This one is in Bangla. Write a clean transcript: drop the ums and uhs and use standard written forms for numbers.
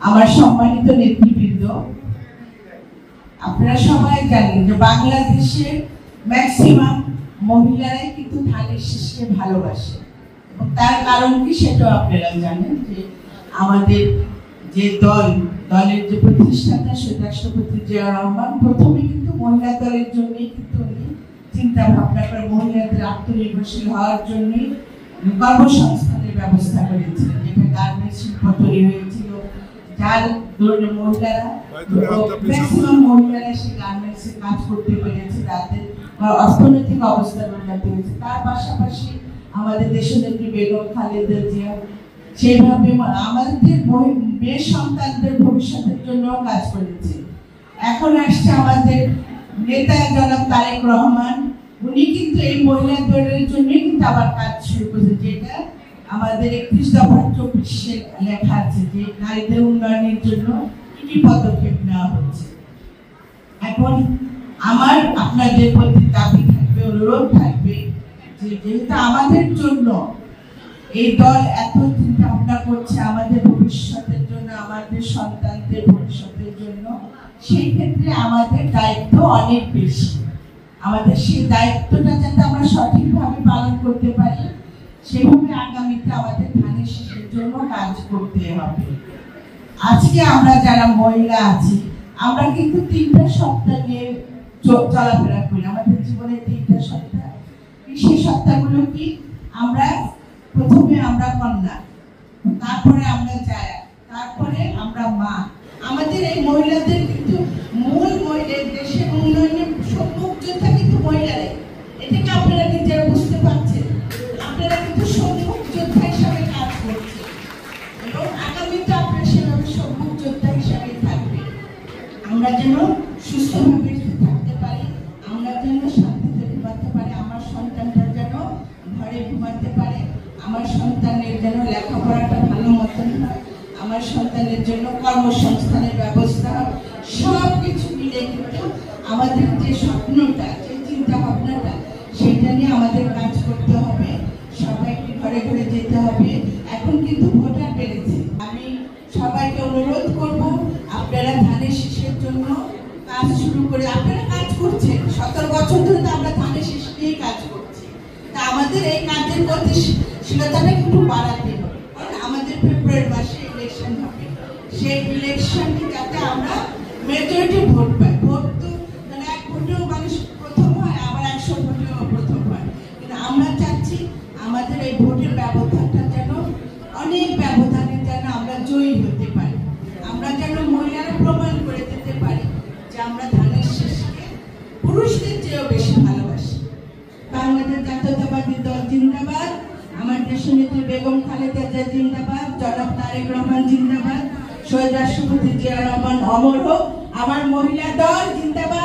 আমার সম্মানিত নেতৃবৃন্দ, আপনারা সবাই জানেন যে বাংলাদেশের ম্যাক্সিমাম মহিলারাই কিন্তু ধানের শীষকে ভালোবাসে এবং তার কারণ কি সেটাও আপনারা জানেন যে আমাদের যে দলের যে প্রতিষ্ঠাতা শহীদ রাষ্ট্রপতি জিয়া রহমান প্রথমে কিন্তু মহিলা দলের জন্যই কিন্তু উনি চিন্তা ভাবনা করে মহিলাদের আত্মনির্ভরশীল হওয়ার জন্যই কর্মসংস্থানের ব্যবস্থা করেছিলেন, যেটা গার্মেন্টস শিল্প তৈরি হয়েছিল, যার দরুন মহিলারা ম্যাক্সিমাম মহিলারা সেই গার্মেন্টসে কাজ করতে পেরেছে, তাদের অর্থনৈতিক অবস্থার উন্নতি হয়েছে। তার পাশাপাশি আমাদের দেশনেত্রী বেগম খালেদা জিয়া সেইভাবে আমাদের মেয়ে সন্তানদের ভবিষ্যতের জন্য কাজ করেছে। এখন আসছে আমাদের নেতা জনাব তারেক রহমান, উনি কিন্তু এই মহিলা দলের জন্যই কিন্তু আবার কাজ শুরু করেছে, যেটা আমাদের 31 দফা 24 লেখা আছে যে নারীদের উন্নয়নের জন্য কি পদক্ষেপ নেওয়া হচ্ছে। এখন আমার আপনাদের প্রতি দাবি থাকবে, অনুরোধ থাকবে যে যেহেতু আমাদের জন্য এই দল এত চিন্তা ভাবনা করছে আমাদের ভবিষ্যতের জন্য, আমাদের সন্তানদের ভবিষ্যতের জন্য, সেই ক্ষেত্রে আমাদের দায়িত্ব অনেক বেশি। আমাদের সেই দায়িত্বটা যাতে আমরা সঠিকভাবে পালন করতে পারি, সেভাবে আগামীতে আমাদের ধানের শীষের জন্য কাজ করতে হবে। আজকে আমরা যারা মহিলা আছি, আমরা কিন্তু 3টা সত্তা নিয়ে চলাফেরা করি। আমাদের জীবনে 3টা সত্তা। সেই সত্তাগুলো কি? আমরা প্রথমে আমরা কন্যা, তারপরে আমরা জায়া, তারপরে আমরা মা। আমাদের এই মহিলাদের কিন্তু মূল দেশের উন্নয়নের সম্মুখ যোদ্ধা কিন্তু মহিলারাই। এটাকে আপনারা নিজেরা বুঝতে পারছেন। আপনারা কিন্তু সম্মুখ যোদ্ধা হিসাবে কাজ করছেন এবং আগামীতে আপনারা সেভাবে সম্মুখ যোদ্ধা হিসাবে থাকবে। আমরা যেন সুস্থভাবে থাকতে পারি, আমরা যেন শান্তিতে ঘুমাতে পারি, আমার সন্তানরা যেন ঘরে ঘুমাতে পারে, আমার সন্তানের যেন লেখাপড়াটা ভালো মতন হয়, আমার সন্তানের জন্য কর্মসংস্থানের ব্যবস্থা, সব কিছু মিলে কিন্তু আমাদের যে স্বপ্নটা, যে চিন্তা ভাবনাটা, সেটা নিয়ে আমাদের কাজ করতে হবে। সবাইকে ঘরে ঘরে যেতে হবে। এখন কিন্তু ভোটার বেড়েছে। আমি সবাইকে অনুরোধ করব, আপনারা ধানের শীষের জন্য কাজ শুরু করে, আপনারা কাজ করছেন 17 বছর ধরে, তো আমরা ধানের শীষ নিয়ে কাজ করছি। তা আমাদের এই কাজের গতিশীলতাটা একটু বাড়াতে হবে, কারণ আমাদের ফেব্রুয়ারি মাসে ইলেকশন হবে। সেই ইলেকশনে যাতে আমরা মেজরিটি ভোট পাই। ভোট তো মানে 1 ভোটেও মানুষ প্রথম হয়, আবার 100 ভোটেও প্রথম হয়, কিন্তু আমরা চাচ্ছি আমাদের এই ভোটের ব্যবধানটা যেন অনেক ব্যবধানে যেন আমরা জয়ী হতে পারি। আমরা যেন মহিলারা প্রমাণ করে দিতে পারি যে আমরা ধানের শীষকে পুরুষদের চেয়েও বেশি ভালোবাসি। বাংলাদেশ জাতীয়তাবাদী দল জিন্দাবাদ, আমার দেশনেত্রী বেগম খালেদা জিয়া জিন্দাবাদ, জনাব তারেক রহমান জিন্দাবাদ, শহীদ রাষ্ট্রপতি জিয়া রহমান অমর হোক, আমার মহিলা দল জিন্দাবাদ।